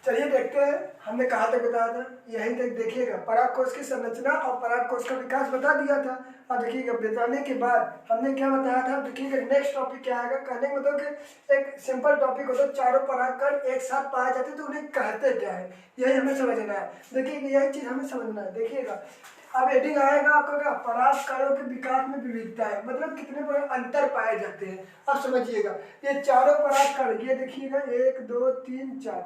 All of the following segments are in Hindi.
चलिए देखते हैं, हमने कहाँ तक बताया था। यहीं तक देखिएगा, परागकोश की संरचना और परागकोश का विकास बता दिया था। और देखिएगा बताने के बाद हमने क्या बताया था। देखिएगा नेक्स्ट टॉपिक क्या आएगा। कहने का मतलब कि एक सिंपल टॉपिक होता है, चारों परागकण एक साथ पाए जाते तो उन्हें कहते क्या है, यही हमें समझना है। देखिएगा यही चीज हमें समझना है। देखिएगा अब हेडिंग आएगा आपका क्या, परागकणों के विकास में विविधता है, मतलब कितने बड़े अंतर पाए जाते हैं। अब समझिएगा ये चारों परागकण, ये देखिएगा 1 2 3 4,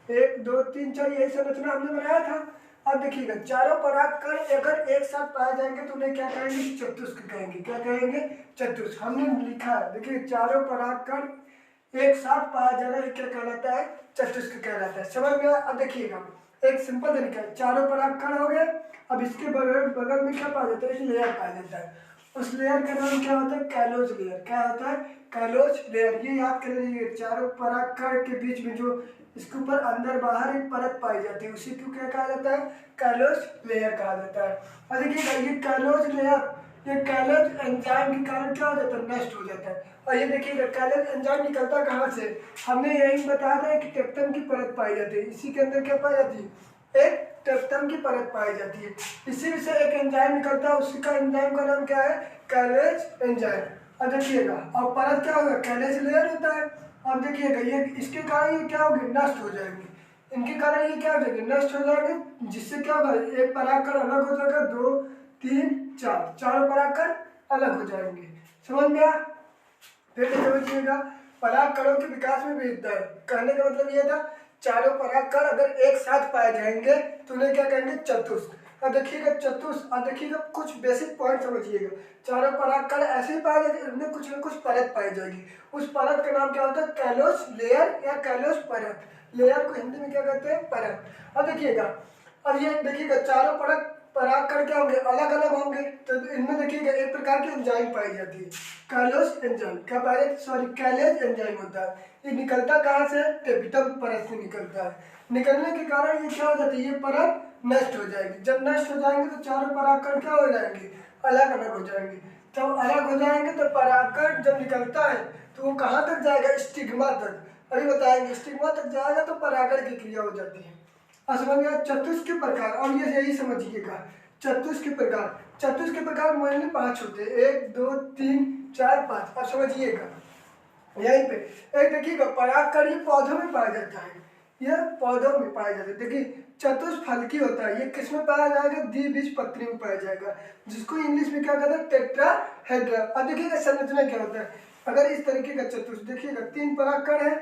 1 2 3 4, यही संरचना हमने बनाया था। अब देखिएगा चारों परागकण अगर एक साथ पाए जाएंगे तो उन्हें क्या कहेंगे, चतुष्क कहेंगे। क्या कहेंगे, चतुष्क। हमने लिखा है, देखिए चारों परागकण एक साथ पाया जा रहा है, क्या कहलाता है, चतुष्क कहलाता है। समझ में आया। अब देखिएगा एक सिंपल तरीका है, चारों परागकण हो गए। अब इसके बगल बगल में क्या पाया जाता है, एक लेयर पाया जाता है। उस लेयर का नाम क्या होता है, कैलोज लेयर। क्या होता है, कैलोज लेयर। ये याद कर लीजिए, चारों परागकण के बीच में जो इसके ऊपर अंदर बाहर एक परत पाई जाती है, उसी को क्या कहा जाता है, कैलोज लेयर कहा जाता है। और देखिएगा ये कैलोज लेयर, ये कैलोज एंजाइम के कारण क्या हो जाता है, नष्ट हो जाता है। और ये देखिएगा कैलोज एंजाइम निकलता कहाँ से, हमने यही बताया था कि टेप्टम की परत पाई जाती है। इसी के अंदर क्या पाई जाती है, एक टेप्टम की परत पाई जाती है। इसी से एक एंजाइम निकलता है, उसी का एंजाइम का नाम क्या है, कैलोज एंजाइम। और देखिएगा अब परत क्या होगा, कैलोज लेयर होता है। अब देखिएगा ये इसके कारण ये क्या होगी, नष्ट हो जाएंगे। इनके कारण ये क्या हो जाएंगे, नष्ट हो जाएंगे। जिससे क्या होगा, एक परागकण अलग हो जाएगा, 2 3 4, चारों परागकण अलग हो जाएंगे। समझ में आया। फिर समझिएगा परागकणों के विकास में विविधता है। कहने का मतलब ये था, चारों परागकण अगर एक साथ पाए जाएंगे तो उन्हें क्या कहेंगे, चतुष्क। अब देखिएगा चतुष्क, अब देखिएगा कुछ बेसिक पॉइंट समझिएगा। चारों परागकण ऐसे ही पाए जाएंगे, उनमें कुछ न कुछ परत पाई जाएगी। उस परत का नाम क्या होता है, कैलोज लेयर या कैलोज परत। लेयर को हिंदी में क्या कहते हैं, परत। अब देखिएगा, अब ये देखिएगा चारों परत परागकण क्या होंगे, अलग अलग होंगे। तो इनमें देखिएगा एक प्रकार की एंजाइम पाई जाती है, कैलोज एंजाइम। क्या पाया जाता है, सॉरी कैलोज एंजाइम होता है। ये निकलता कहाँ से, टेपिटम परत से निकलता है। निकलने के कारण ये क्या हो जाती है, ये परत नष्ट हो जाएगी। जब नष्ट हो जाएंगे तो चारों परागकण क्या हो जाएंगे, अलग अलग हो जाएंगे। जब अलग हो जाएंगे तो परागकण जब निकलता है तो वो कहाँ तक जाएगा, स्टिग्मा तक। अभी बताएंगे, स्टिग्मा तक जाएगा तो परागण की क्रिया हो जाती है। अब समझ गया चतुष्क के प्रकार। और ये यही समझिएगा, चतुष्क के प्रकार, चतुष्क के प्रकार मेनली 5 होते हैं, 1 2 3 4 5। अब समझिएगा यहीं पे एक देखिएगा परागकण ये पौधों में पाया जाता है, यह पौधों में पाया जाता है। देखिए चतुष्फलकी होता है, ये किस में पाया जाएगा, द्विबीजपत्री में पाया जाएगा, जिसको इंग्लिश में क्या कहते हैं, टेट्राहेड्रा। अब देखिएगा संरचना क्या होता है, अगर इस तरीके का चतुष्क देखिएगा 3 परागकण है,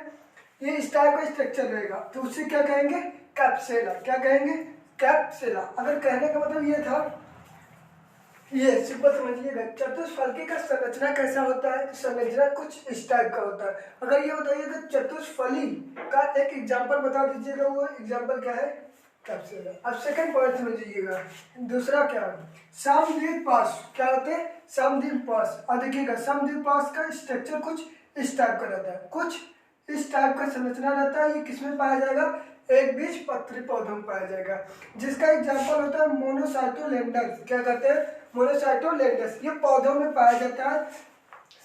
ये इस टाइप का स्ट्रक्चर रहेगा, तो उससे क्या कहेंगे, कैप्सेला। क्या कहेंगे, कैप्सेला। अगर कहने का मतलब ये था, ये सिंपल समझिएगा चतुष्फलकी का संरचना कैसा होता है, तो संरचना कुछ इस टाइप का होता है। अगर ये बताइएगा चतुष्फली का एक एग्जांपल बता दीजिएगा, वो एग्जांपल क्या है, कैप्सूला। अब सेकंड पॉइंट समझिएगा, दूसरा क्या है, समद्विपार्श्व। क्या होते हैं, समद्विपार्श्व। और देखिएगा समद्विपार्श्व का स्ट्रक्चर कुछ इस टाइप का रहता है, कुछ इस टाइप का संरचना रहता है। ये किसमें पाया जाएगा, एक बीजपत्री पौधों में पाया जाएगा, जिसका एग्जाम्पल होता है मोनोसाइटोलेंडस। क्या कहते हैं, मोनोसाइटोलेंडस। ये पौधों में पाया जाता है।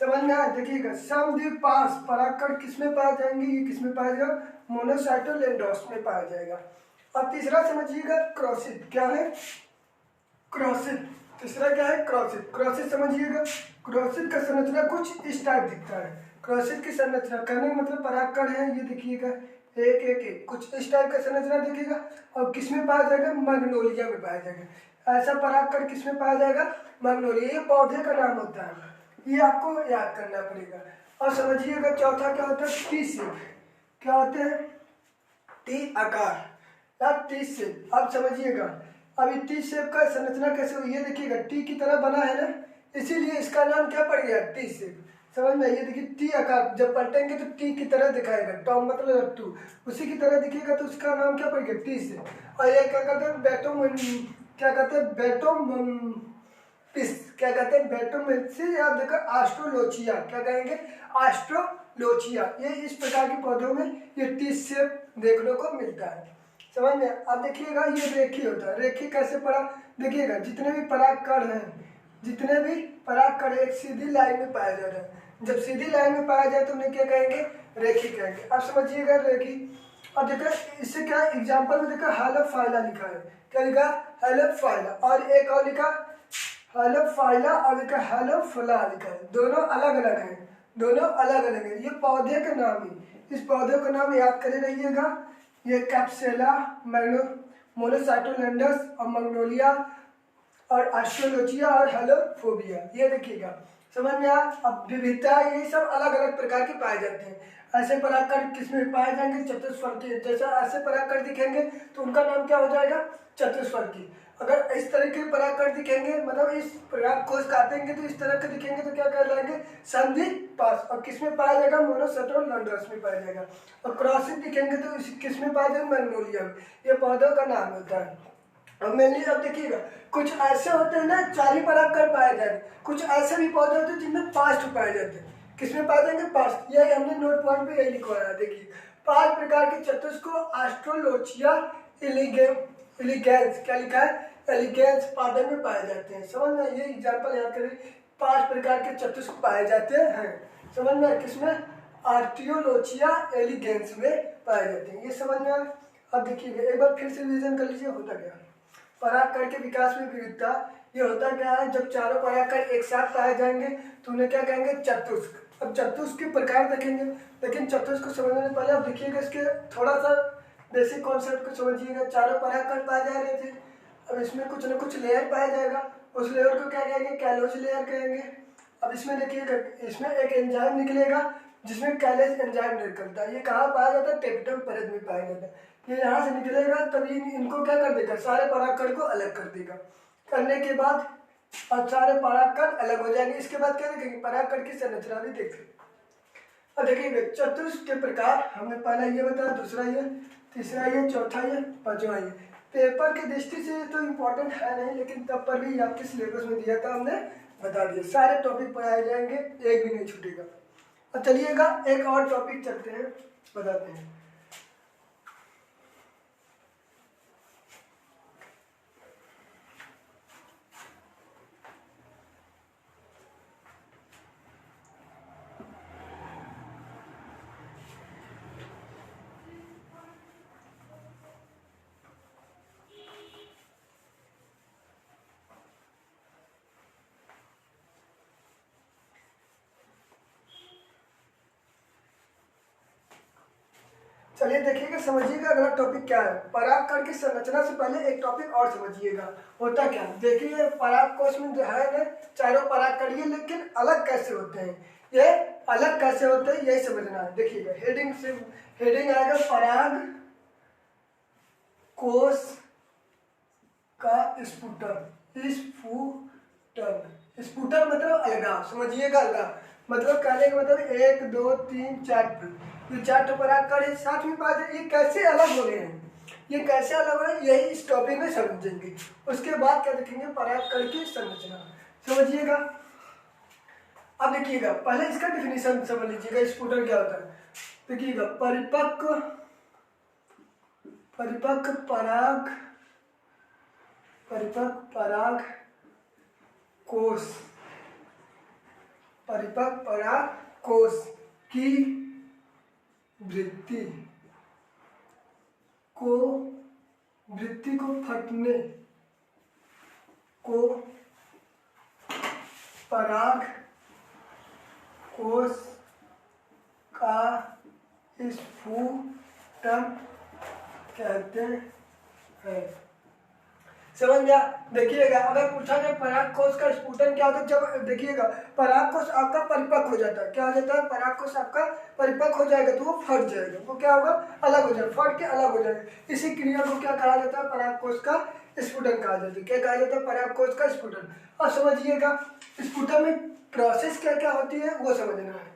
समझ में आया। देखिएगा समद्विपार्श्व परागकण किसमें पाया जाएंगे, ये किसमें पाया जाएगा, मोनोसाइटोलेंडस में पाया जाएगा। अब तीसरा समझिएगा क्रॉसित। क्या है, क्रॉसित। तीसरा क्या है, क्रॉसित। क्रॉसित समझिएगा, क्रॉसित का संरचना कुछ इस टाइप दिखता है। क्रॉसित की संरचना कहने का मतलब परागकण है, ये देखिएगा एक एक एक कुछ इस टाइप का संरचना दिखेगा। और किसमें पाया जाएगा, मैग्नोलिया में पाया जाएगा। ऐसा परागकण किसमें पाया जाएगा, मैग्नोलिया। ये पौधे का नाम होता है, ये आपको याद करना पड़ेगा। और समझिएगा चौथा क्या होता है, टी शेप। क्या होते हैं, टी आकार या टी शेप। अब समझिएगा अभी टी शेप का संरचना कैसे हुई, ये देखिएगा टी की तरह बना है ना, इसीलिए इसका नाम क्या पड़ गया, टी शेप। समझ में, ये देखिए टी आकार, जब पलटेंगे तो टी की तरह दिखाएगा, टॉम मतलब लट्टू, उसी की तरह दिखेगा, तो उसका नाम क्या पड़ गया, टी शेप। और ये क्या कहते हैं, क्या कहते हैं, क्या कहते हैं, बेटोमेंसी या देखो आस्ट्रोलोचिया। क्या कहेंगे, आस्ट्रोलोचिया। ये इस प्रकार के पौधों में ये टी शेप देखने को मिलता है। समझ में। अब देखिएगा ये रेखी होता है। रेखी कैसे पड़ा, देखिएगा जितने भी परागकण हैं, जितने भी परागकण एक सीधी लाइन में पाया जाता है। जब सीधी लाइन में पाया जाए तो उन्हें क्या कहेंगे, रेखी कहेंगे। अब समझिएगा रेखी। अब देखो इससे क्या एग्जांपल में देखो हेलोफाइला लिखा है, क्या लिखा है? हेलोफाइला। और एक और लिखा हेलोफाइला और देखो हेलोफिला लिखा है। दोनों अलग अलग हैं, दोनों अलग अलग है। ये पौधे का नाम है, इस पौधे का नाम याद करे रहिएगा। ये कैप्सुला मोनोसाइटोलैंडस और मैग्नोलिया और एस्ट्रोलोचिया और हेलोफोबिया, ये देखिएगा। समझ में आया? अब विविधता, ये सब अलग अलग प्रकार के पाए जाते हैं। ऐसे परागकण किसमें पाए जाएंगे? चतुष्फलकी। जैसे ऐसे परागकण दिखेंगे तो उनका नाम क्या हो जाएगा? चतुष्फलकी। अगर इस तरह के परागकण दिखेंगे, मतलब इस पराग कोश काटेंगे तो इस तरह के दिखेंगे तो क्या कहलाएंगे? संधिपाश। और किसमें पाया जाएगा? मोनोसेटोलैंडस में पाया जाएगा। और क्रॉसिंग दिखेंगे तो किसमें पाया जाएगा? मैग्नोलिया में। ये पौधों का नाम होता है। अब मेनली अब देखिएगा, कुछ ऐसे होते हैं ना 4 ही परागकण पाए जाते हैं, कुछ ऐसे भी पौधे होते हैं जिनमें 5 पाए जाते हैं। किसमें पाए जाएंगे? 5। ये हमने नोट पॉइंट पे यही लिखवाया। देखिए 5 प्रकार के चतुष्क को एस्ट्रोलोचिया एलिगेंस, क्या लिखा है? एलिगेंस पौधे में पाए जाते हैं। समझ में? ये एग्जाम्पल याद करें, 5 प्रकार के चतुष्क पाए जाते हैं। समझ में? किसमें? आर्टियोलोचिया एलिगेंस में पाए जाते हैं। ये समझ में? अब देखिए एक बार फिर से रिवीजन कर लीजिए, होता क्या? परागकण के विकास में विविधता, ये होता क्या है? जब चारों परागकण एक साथ पाए जाएंगे तो उन्हें क्या कहेंगे? चतुष्क। अब चतुष्क के प्रकार देखेंगे, लेकिन चतुष्क को समझने से पहले अब देखिएगा इसके थोड़ा सा बेसिक कॉन्सेप्ट को समझिएगा। चारों परागकण पाए जा रहे थे, अब इसमें कुछ न कुछ लेयर पाया जाएगा, उस लेयर को क्या कहेंगे? कैलोज लेयर कहेंगे। अब इसमें देखिएगा, इसमें एक एंजाइम निकलेगा जिसमें कैलेज एंजाइम निकलता है। ये कहाँ पाया जाता है? टेपिटम परत में पाया जाता है। ये यहाँ से निकलेगा तभी इनको क्या कर देगा? सारे परागकण को अलग कर देगा। करने के बाद अब सारे परागकण अलग हो जाएंगे। इसके बाद क्या देखेंगे? परागकण की संरचना भी देखेंगे। अब देखिए चतुष्क के प्रकार हमने पहला ये बताया, दूसरा ये, तीसरा ये, चौथा ये, पांचवा ये। पेपर की दृष्टि से तो इम्पोर्टेंट है नहीं, लेकिन तब पर भी आपके सिलेबस में दिया था, हमने बता दिया। सारे टॉपिक पढ़ाए जाएंगे, एक भी नहीं छूटेगा। अब चलिएगा एक और टॉपिक चलते हैं, बताते हैं। चलिए देखिएगा, समझिएगा अगला टॉपिक क्या है। परागकण की संरचना से पहले एक टॉपिक और समझिएगा, होता क्या? देखिए परागकोश में जो है ना चारों परागकण, ये लेकिन अलग कैसे होते हैं? ये अलग कैसे होते हैं यही समझना है। देखिएगा हेडिंग से, हेडिंग आएगा पराग कोश का स्फुटन। स्फुटन मतलब अलगाव, समझिएगा अलगाव मतलब कहने का मतलब 1 2 3 4 ये 4 परागकण साथ में पाए जाए। ये कैसे अलग हो रहे हैं, ये कैसे अलग हो रहे हैं, यही इस टॉपिक में समझेंगे। उसके बाद क्या देखेंगे? परागकण की संरचना, समझिएगा। अब देखिएगा पहले इसका डिफिनीशन समझ लीजिएगा, स्फुटन क्या होता है। देखिएगा परिपक्व पराग कोश, परिपक्व पराग कोश की वृत्ति को फटने को पराग कोश का स्फुटन कहते हैं। समझ गया? देखिएगा अगर पूछा जाए परागकोश का स्फुटन क्या होता है, जब देखिएगा परागकोश आपका परिपक्व हो जाता है, क्या हो जाता है? परागकोश आपका परिपक्व हो जाएगा तो वो फट जाएगा, वो क्या होगा? अलग हो जाएगा, फट के अलग हो जाएगा। इसी क्रिया को क्या कहा जाता है? परागकोश का स्फुटन कहा जाता है। क्या कहा जाता है? परागकोश का स्फुटन। और समझिएगा स्फुटन में प्रोसेस क्या क्या होती है वो समझना है।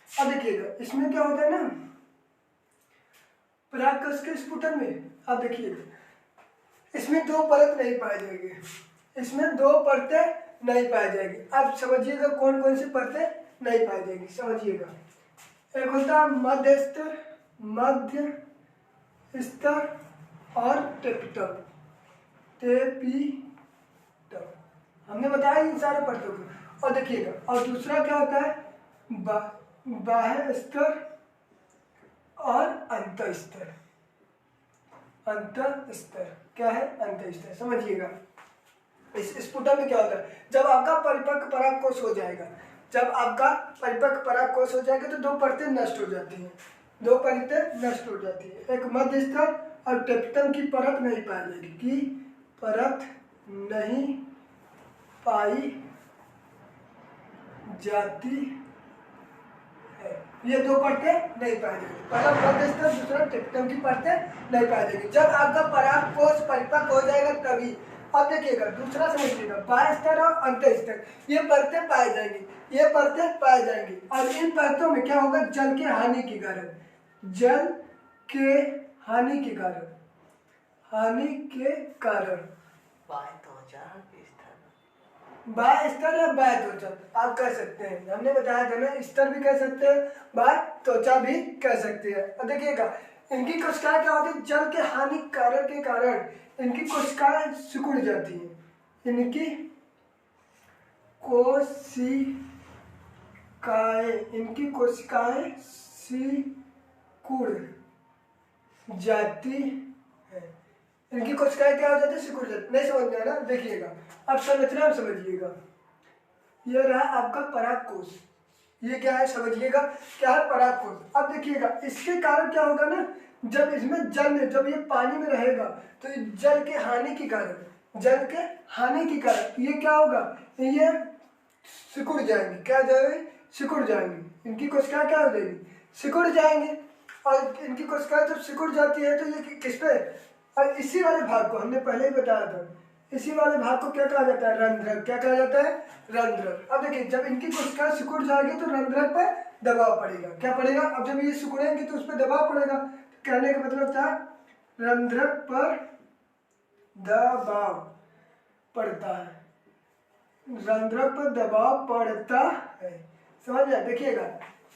अब देखिएगा इसमें क्या होता है ना परागकोश के स्फुटन में, अब देखिएगा इसमें 2 परत नहीं पाई जाएगी, इसमें 2 परतें नहीं पाई जाएगी। अब समझिएगा कौन कौन सी परतें नहीं पाई जाएगी, समझिएगा। एक होता है मध्य स्तर और टेपिटम, हमने बताया इन सारे परतों को। और देखिएगा और दूसरा क्या होता है? बाह्य स्तर और अंत स्तर। अंतःस्तर। क्या है? अंतःस्तर। समझिएगा इस स्फुटन में क्या होता है, जब आपका परिपक्व परागकोश हो जाएगा, जब आपका परिपक्व परागकोश हो जाएगा तो दो परतें नष्ट हो जाती हैं, दो परतें नष्ट हो जाती है। एक मध्य स्तर और टेप्टम की परत नहीं पाई जाएगी, की परत नहीं पाई जाती है। ये दो परतें नहीं पाई जाएगी, पहला मध्य स्तर, दूसरा टेप्टम की परतें नहीं पाई जाएगी। जब आपका परागकोश परिपक्व हो जाएगा तभी। अब देखिएगा दूसरा समझिएगा, बाह्य स्तर और अंतः स्तर, ये परतें पाई जाएंगी, ये परतें पाई जाएंगी और इन परतों में क्या होगा, जल के हानि के कारण, जल के हानि के कारण, हानि के कारण बाह्य स्तर या बाह्य त्वचा आप कह सकते हैं, हमने बताया था ना, स्तर भी कह सकते हैं, बाह्य त्वचा भी कह सकते हैं। अब देखिएगा इनकी कोशिकाएं क्या होती है, जल के हानि कारक के कारण इनकी कोशिकाएं सिकुड़ जाती हैं, इनकी कोशिकाएं सिकुड़ जाती है, इनकी कोशिकाएं क्या हो जाती है, सिकुड़ जाती। नहीं समझ में आया ना? देखिएगा अब संरचना समझिएगा, यह रहा आपका परागकोश, ये क्या है समझिएगा, क्या है परागकोश। अब देखिएगा इसके कारण क्या होगा ना, जब इसमें जब ये पानी में रहेगा तो जल के हानि के कारण, जल के हानि के कारण ये क्या होगा, ये सिकुड़ जाएंगे, क्या जाएंगे, सिकुड़ जाएंगे, इनकी कोशिकाएं क्या हो जाएंगी, सिकुड़ जाएंगे। और इनकी कोशिकाएं जब सिकुड़ जाती है तो ये किस पे, और इसी वाले भाग को हमने पहले ही बताया था, इसी वाले भाग को क्या कहा जाता है, रंध्रक। क्या कहा जाता है, रंध्रक। अब देखिए जब इनकी कोशिकाएं सिकुड़ जाएगी तो रंध्रक पर दबाव पड़ेगा, क्या पड़ेगा, अब जब ये सिकुड़ेंगे तो उस पर दबाव पड़ेगा, कहने का मतलब था रंध्रक पर दबाव पड़ता है, रंध्रक पर दबाव पड़ता है। समझ में? देखिएगा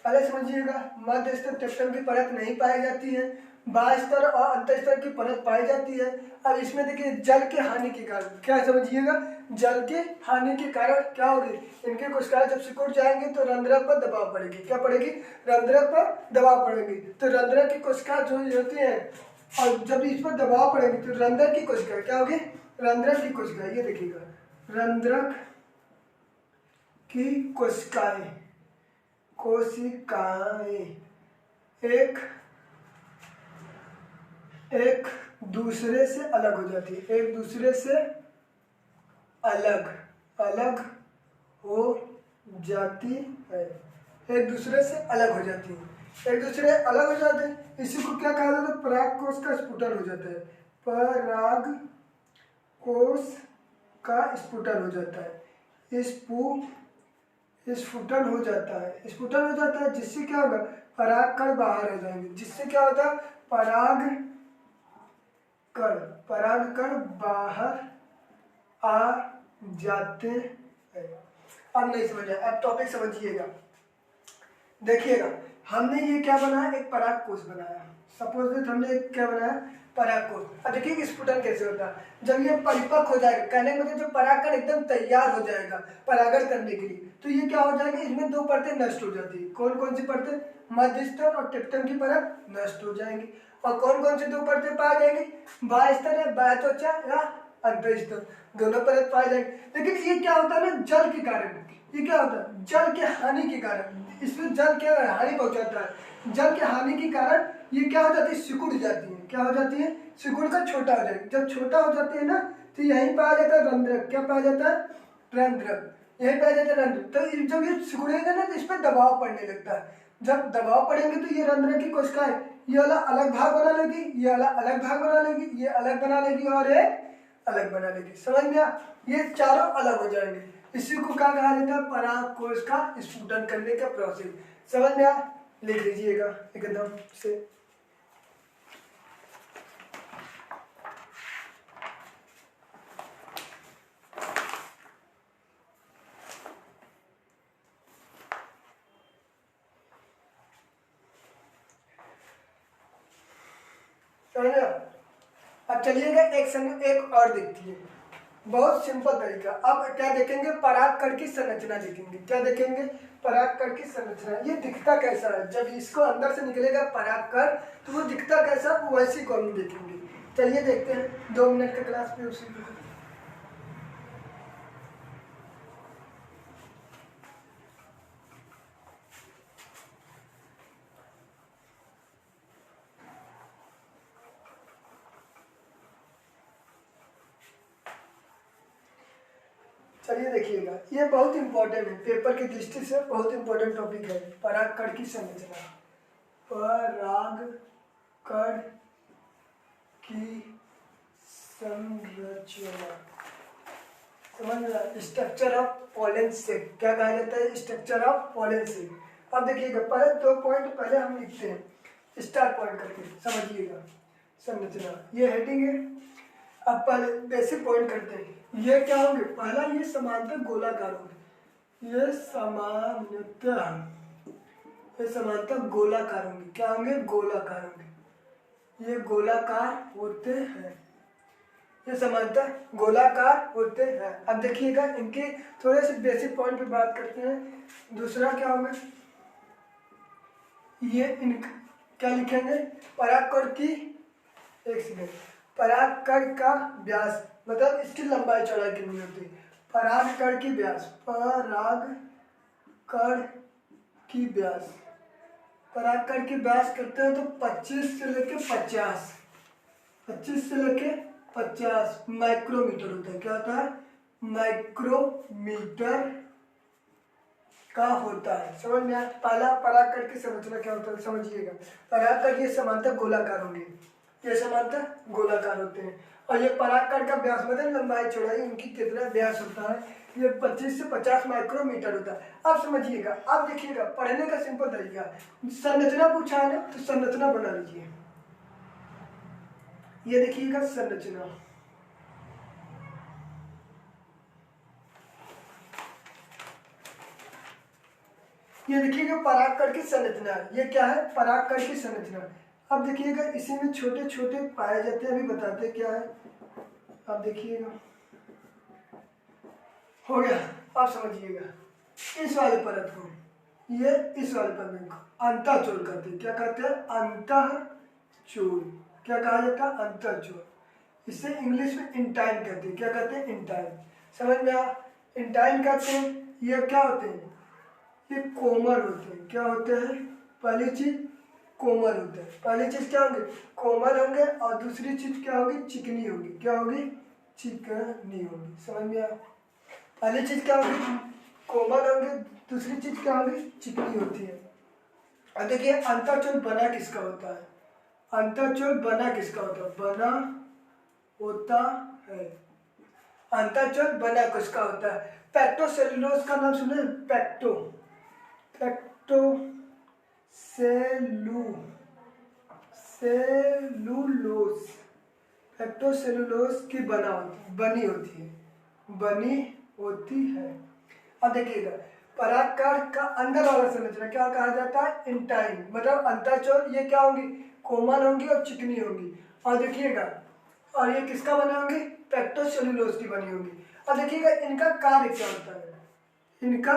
पहले समझिएगा, मध्य स्तर टेप्टम की परत नहीं पाई जाती है, बाह्य स्तर और अंतः स्तर की परत पाई जाती है। अब इसमें देखिए जल के हानि के कारण, क्या समझिएगा, जल के हानि के कारण क्या होगी, इनके कोशिकाएं जब सिकुड़ जाएंगे तो रंध्रक पर दबाव पड़ेगी, क्या पड़ेगी, रंध्रक पर दबाव पड़ेगी। तो रंध्रक की कोशिकाएं जो होती हैं और जब इस पर दबाव पड़ेगी तो रंध्रक की कोशिकाएं क्या होगी, रंध्रक की कोशिकाएं, ये देखिएगा रंध्रक की कोशिकाएं एक दूसरे से अलग हो जाती है, एक दूसरे से अलग हो जाती है, एक दूसरे से अलग हो जाती है, एक दूसरे अलग हो जाते हैं। इसी को क्या कहा जाता है, परागकोश का स्फुटन हो जाता है, परागकोश का स्फुटन हो जाता है, स्फुटन हो जाता है, स्फुटन हो जाता है, जिससे क्या होगा, परागकण बाहर आ जाएंगे, जिससे क्या होता है, परागकण बाहर आ जाते हैं। अब नहीं समझ आया, अब टॉपिक समझिएगा। देखिएगा हमने ये क्या बनाया, एक परागकोश बनाया, सपोज दैट हमने एक क्या बनाया, परागकोश। अब देखिए स्फुटन कैसे होता है, जब ये परिपक्व हो जाएगा, कहने का मतलब जब परागकण एकदम तैयार हो जाएगा परागण करने के लिए, तो ये क्या हो जाएगा, इसमें दो परतें नष्ट हो जाती है। कौन कौन सी परतें, मध्य स्तर और टेप्टम की परत नष्ट हो जाएंगी। और कौन कौन सी दो परतें पाई जाएंगी, बाह्य स्तर या बाह्य त्वचा या अंतः स्तर, दोनों परत पाई जाएंगी। लेकिन ये क्या होता है ना, जल के कारण, ये क्या होता है, जल के हानि के कारण, इसमें जल क्या हानि पहुंचाता है, जल के हानि के कारण ये क्या हो जाती है, सिकुड़ जाती है, क्या हो जाती है, सिकुड़ कर छोटा हो जाएगी। जब छोटा हो जाती है ना तो यहीं पाया जाता है रंध्रक, क्या पाया जाता है, रंध्रक, यहीं पाया जाता है रंध्रक। तो जब ये सिकुड़ेगा ना तो इस पर दबाव पड़ने लगता है, जब दबाव पड़ेंगे तो ये रंध्रक की कोशिकाएं ये वाला अलग भाग बना लेगी, ये वाला अलग भाग बना लेगी, ये अलग बना लेगी और ये अलग बना लेगी। समझ में? ये चारों अलग हो जाएंगे, इसी को क्या कहा जाता है, परागकोश का स्फुटन करने का प्रोसेस। समझ में? लिख लीजिएगा एकदम से। अब चलिएगा एक और देखती है, बहुत सिंपल तरीका। अब क्या देखेंगे, परागकण की संरचना देखेंगे। क्या देखेंगे, परागकण की संरचना। ये दिखता कैसा है, जब इसको अंदर से निकलेगा परागकण तो वो दिखता कैसा, वैसी को हम देखेंगे। चलिए देखते हैं 2 मिनट का क्लास पे उसी को। चलिए देखिएगा, ये बहुत इंपॉर्टेंट है, पेपर की दृष्टि से बहुत इंपॉर्टेंट टॉपिक है। परागकण की संरचना, परागकण की संरचना समझ में, स्ट्रक्चर ऑफ पॉलन सेक, क्या कहा जाता है, स्ट्रक्चर ऑफ पॉलन सेक। अब देखिएगा, पहले 2 पॉइंट पहले हम लिखते हैं स्टार पॉइंट करके, समझिएगा। संरचना ये हेडिंग है। अब पहले बेसिक पॉइंट करते हैं। ये क्या होंगे, पहला ये समांतर गोलाकार होंगे, ये समांतर गोलाकार होंगे। क्या होंगे, गोलाकार होंगे। ये गोलाकार होते हैं, ये समांतर गोलाकार होते हैं। अब देखिएगा, इनके थोड़े से बेसिक पॉइंट पे बात करते हैं। दूसरा क्या होगा, ये इनका क्या लिखेंगे, परागकण की, एक सेकेंड, परागकण का व्यास, मतलब इसकी लंबाई चौड़ाई कितनी होती है। परागकण की व्यास, परागकण की व्यास, परागकण की व्यास करते हैं तो 25 से लेके 50, 25 से लेके 50 माइक्रोमीटर होता है। क्या होता है, माइक्रोमीटर का होता है। समझ में आया। पहला परागकण की संरचना क्या होता है, समझिएगा। परागकण ये समांतर गोलाकार होंगे, ये समांतर गोलाकार होते हैं। और ये परागकण का व्यास मतलब लंबाई चौड़ाई उनकी कितना व्यास होता है, ये 25 से 50 माइक्रोमीटर होता है। अब समझिएगा, अब देखिएगा, पढ़ने का सिंपल तरीका, संरचना पूछा है ना तो संरचना बना लीजिए। ये देखिएगा संरचना, ये देखिएगा परागकण की संरचना। ये क्या है, परागकण की संरचना। अब देखिएगा, इसी में छोटे छोटे पाए जाते हैं, अभी बताते क्या है। अब देखिएगा, हो गया। अब समझिएगा, इस वाले परत को, ये इस वाले परत को अंतःचूल कहते हैं। क्या कहते हैं, अंतःचूल। क्या कहा जाता है, अंतःचूल। इसे इंग्लिश में इंटाइन कहते हैं। क्या कहते हैं, इंटाइन। समझ में आ, इंटाइन कहते हैं। ये क्या होते हैं, ये कोमल होते हैं। क्या होते हैं, पहली चीज कोमल होते हैं। पहली चीज क्या होंगे, कोमल होंगे, और दूसरी चीज क्या होगी, चिकनी होगी। क्या होगी, चिकनी होगी। समझ में आया। पहली चीज क्या होगी, कोमल होंगे, दूसरी चीज क्या होगी, चिकनी होती है। और देखिए, अंतःचूल बना किसका होता है, अंतःचूल बना किसका होता है, बना होता है, अंतःचूल बना किसका होता है। पेक्टोसेलुलोज का नाम सुने, पेक्टोसेलुलोज की बनी होती है। अब देखिएगा, परागकण का अंदर वाला संरचना क्या कहा जाता है, इंटाइन, मतलब अंतःचूल। ये क्या होंगी, कोमल होंगी और चिकनी होंगी। और देखिएगा, और ये किसका बना होंगी, पेक्टोसेलुलोज की बनी होंगी। अब देखिएगा, इनका कार्य क्या होता है, इनका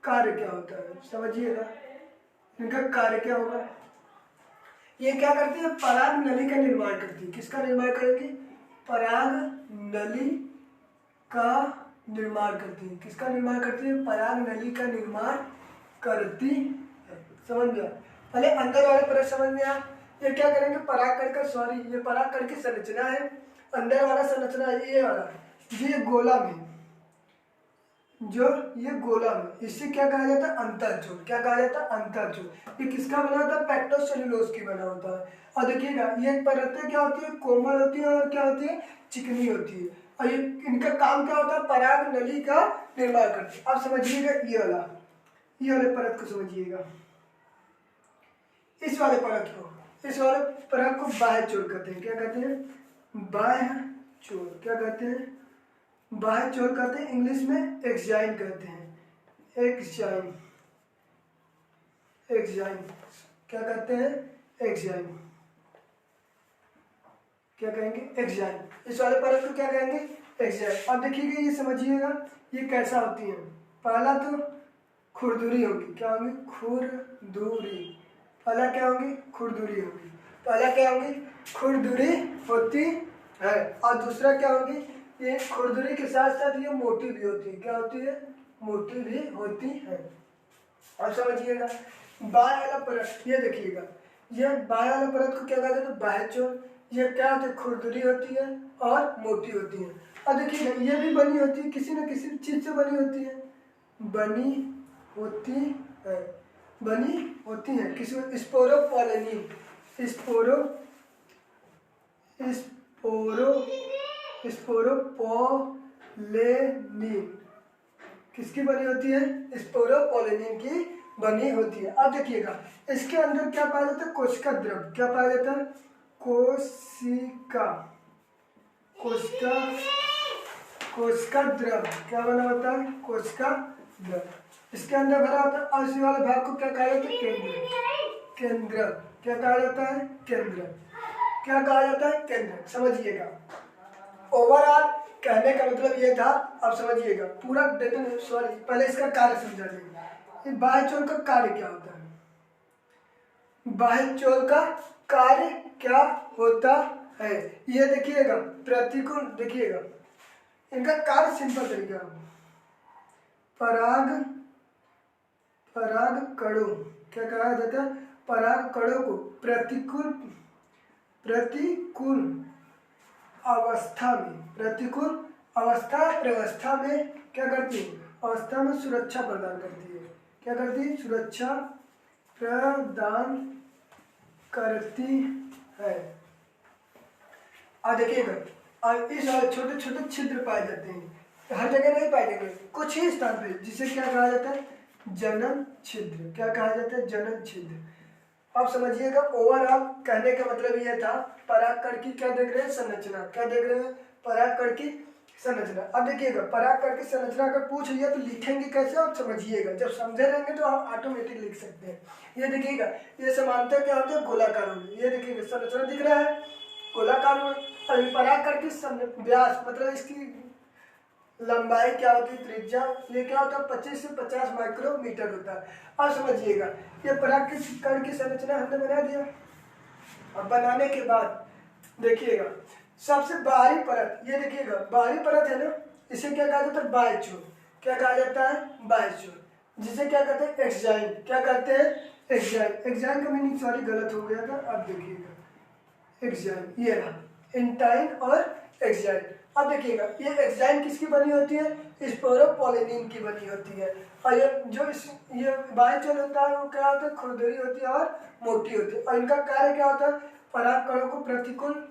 कार्य क्या होता है, समझिएगा। इनका कार्य क्या होगा, ये क्या करती है, पराग नली का निर्माण करती है। किसका निर्माण करेगी, पराग नली का निर्माण करती है। किसका निर्माण करती है, पराग नली का निर्माण करती है। समझ में आया। पहले अंदर वाले परत समझ में आया। ये क्या करेंगे, परागकण का, सॉरी, ये परागकण की संरचना है। अंदर वाला संरचना ये वाला, ये गोला में, जो ये गोला में, इससे क्या कहा जाता है, अंतःचूल। क्या कहा जाता है, अंतःचूल। ये किसका बना होता है, पेक्टोसेलुलोज की बना होता है। और देखिएगा, ये परतें क्या होती है, कोमल होती है, और क्या होती है, चिकनी होती है। और ये इनका काम क्या होता है, पराग नली का निर्माण करते हैं। अब समझिएगा, ये वाले परत को समझिएगा। इस वाले परत को बाह्य चूल कहते हैं। क्या कहते हैं, बाह्य चूल। क्या कहते हैं, बाह्य चूल कहते हैं। इंग्लिश में एक्साइन कहते हैं, एक्साइन। क्या कहते हैं, एक्साइन। क्या कहेंगे, एक्साइन। इस वाले परत को क्या कहेंगे, एक्साइन। अब देखिएगा, ये समझिएगा, ये कैसा होती है। पहला तो खुरदुरी होगी। क्या होगी, खुरदुरी। पहला क्या होगी, खुरदुरी होगी। पहला क्या होगी, खुरदुरी होती है। और दूसरा क्या होगी, ये खुरदुरी के साथ साथ ये मोटी भी होती है। क्या होती है? मोटी भी होती है। और समझिएगा बाह्य वाला परत, ये देखिएगा, ये बाह्य वाला परत को क्या कहते हैं? तो बाह्य चोल। ये क्या होती है? खुरदुरी होती है और मोटी होती है। और देखिएगा ये भी बनी होती है, किसी न किसी चीज से बनी होती है, बनी होती है, बनी होती है किसी स्पोरोपोलेनिन, स्पोरो स्पोरो स्पोरोपोलेनिन किसकी बनी होती है? स्पोरोपोलेनिन की बनी होती है। अब देखिएगा इसके अंदर क्या पाया जाता है? कोशिका द्रव। क्या पाया जाता है? कोशिका कोशिका द्रव। क्या बना होता है? कोशिका द्रव। इसके अंदर भरा होता है और इसी वाले भाग को क्या कहा जाता है? केंद्र। क्या कहा जाता है? केंद्र। क्या कहा जाता है? केंद्र। समझिएगा ओवरऑल कहने का मतलब ये था। अब समझिएगा पूरा डिटेल, सॉरी पहले इसका कार्य समझा देंगे। बाह्य चोल का कार्य क्या होता है? बाह्य चोल का कार्य क्या होता है? ये देखिएगा प्रतिकूल, देखिएगा इनका कार्य सिंपल तरीका, पराग कणों, क्या कहा जाता है? पराग कणों को प्रतिकूल अवस्था में क्या करती है? अवस्था में सुरक्षा प्रदान करती है। क्या करती है? सुरक्षा प्रदान करती है। और देखिएगा और इस छोटे छोटे छिद्र पाए जाते हैं, हर जगह नहीं पाए जाएंगे, कुछ ही स्थान पे, जिसे क्या कहा जाता है? जनन छिद्र। क्या कहा जाता है? जनन छिद्र। अब समझिएगा ओवरऑल कहने का मतलब ये था परागकण की क्या देख रहे हैं? संरचना। क्या देख रहे हैं? परागकण की संरचना। अब देखिएगा परागकण की संरचना अगर पूछ लिया तो लिखेंगे कैसे? आप समझिएगा, जब समझे रहेंगे तो आप ऑटोमेटिक लिख सकते हैं। ये देखिएगा ये समानता क्या होता है? गोलाकार होगी। ये देखिएगा संरचना दिख रहा है गोलाकार में। परागकण की व्यास मतलब इसकी लंबाई क्या होती है? त्रिज्या। ये क्या होता है? 25 से 50 माइक्रोमीटर होता है। अब समझिएगा ये परागकण की संरचना हमने बना दिया। अब बनाने के बाद देखिएगा सबसे बाहरी परत, ये देखिएगा बाहरी परत है ना, इसे क्या कहा जाता है? बाह्य चोल। क्या कहा जाता है? बाह्य चोल। जिसे क्या कहते हैं? एक्साइन। क्या कहते हैं? एक्साइन। एक्साइन का मीनिंग सॉरी गलत हो गया था। अब देखिएगा एक्साइन ये रहा, इंटाइन और एक्साइन। अब देखिएगा ये एक्साइन किसकी बनी होती है? स्पोरोपोलेनिन की बनी होती है। और ये जो ये बाह्य चोल होता है वो क्या होता है? खुरदरी होती है और मोटी होती है। और इनका कार्य क्या होता है? परागकणों को प्रतिकूल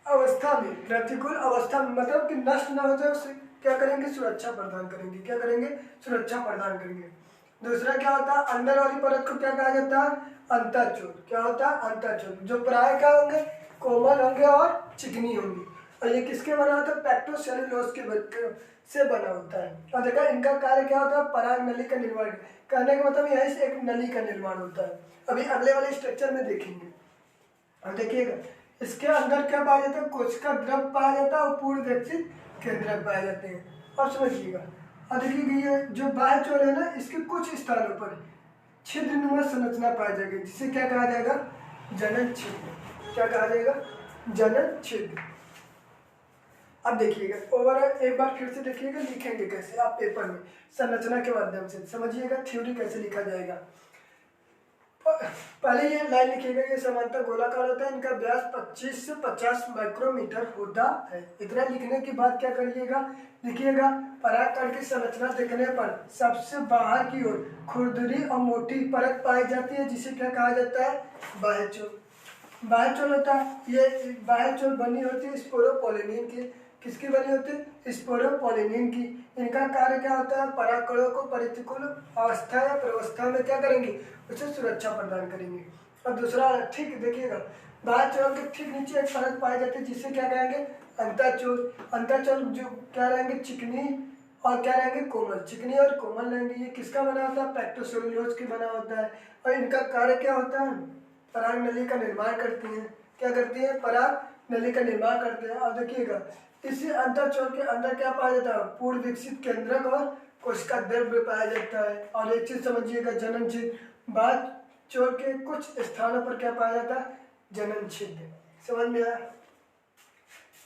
अवस्था में मतलब कि नष्ट ना हो जाए उससे क्या करेंगे? सुरक्षा प्रदान करेंगे। क्या करेंगे? सुरक्षा प्रदान करेंगे। दूसरा क्या होता है? अंदर वाली परत को क्या कहा जाता है? अंतःचोल। क्या होता है? अंतःचोल। जो प्राय क्या होंगे? कोमल होंगे और चिकनी होंगी। और ये किसके बना होता है? पेक्टोसेलुलोज के से बना होता है। और देखा इनका कार्य क्या होता है? पराग नली का निर्माण। कहने का मतलब यहीं से एक नली का निर्माण होता है। अभी अगले वाले स्ट्रक्चर में देखेंगे। और देखिएगा इसके अंदर क्या पाया जाता है? कोशिका द्रव पाया जाता है और पूर्ण विकसित केंद्रक पाए जाते हैं। अब समझिएगा और देखिएगा ये जो बाह्य चोल है ना, इसके कुछ स्थानों पर छिद्रनुमा संरचना पाई जाएगी, जिसे क्या कहा जाएगा? जनन छिद्र। क्या कहा जाएगा? जनन छिद्र। अब देखिएगा ओवरऑल एक बार फिर से देखिएगा, लिखेंगे कैसे आप पेपर में संरचना के माध्यम से। समझिएगा थ्योरी कैसे लिखा जाएगा। पहले ये लाइन लिखिएगा, ये समांतर गोलाकार होता है, इनका व्यास 25 से 50 माइक्रोमीटर होता है। इतना लिखने के बाद क्या करिएगा? लिखिएगा परागकण की संरचना देखने पर सबसे बाहर की ओर खुरदरी और मोटी परत पाई जाती है, जिसे क्या कहा जाता है? बाह्य चोल। बाह्य चोल होता है, ये बाह्य चोल बनी होती है स्पोरोपोलेनिन की। किसकी बनी होती है? स्पोरोपोलेनिन की। इनका कार्य क्या होता है? परागकणों को प्रतिकूल अवस्था या प्रवस्था में क्या करेंगे? उसे सुरक्षा प्रदान करेंगे। और दूसरा ठीक देखिएगा बाह्य चोल के ठीक नीचे एक परत पाई जाती है, जिसे क्या कहेंगे? अंतःचोल। अंतःचोल जो क्या रहेंगे? चिकनी और क्या रहेंगे? कोमल। चिकनी और कोमल रहेंगे। ये किसका बना होता है? पेक्टोसेलुलोज की बना होता है। और इनका कार्य क्या होता है? पराग नली का निर्माण करती है। क्या करती है? पराग नली का निर्माण करते हैं। और देखिएगा इसी अंतःचोल के अंदर क्या पाया जाता है? पूर्ण विकसित केंद्रक और कोशिका द्रव्य पाया जाता है। और एक चीज समझिएगा जनन छिद्र। बाह्य चोल के कुछ स्थानों पर क्या पाया जाता है? जनन छिद्र। समझ में आया?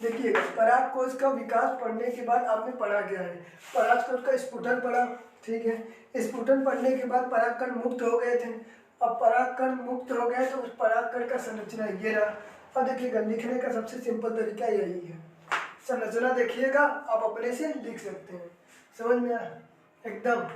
देखिएगा पराग कोश का विकास पढ़ने के बाद आपने पढ़ा क्या है, पराग कोश का स्फुटन पढ़ा, ठीक है। स्फुटन पढ़ने के बाद परागकण मुक्त हो गए थे। अब परागकण मुक्त हो गए तो उस परागकण का संरचना ये रहा। अब देखिएगा लिखने का सबसे सिंपल तरीका यही है, संरचना देखिएगा आप अपने से लिख सकते हैं। समझ में आया एकदम।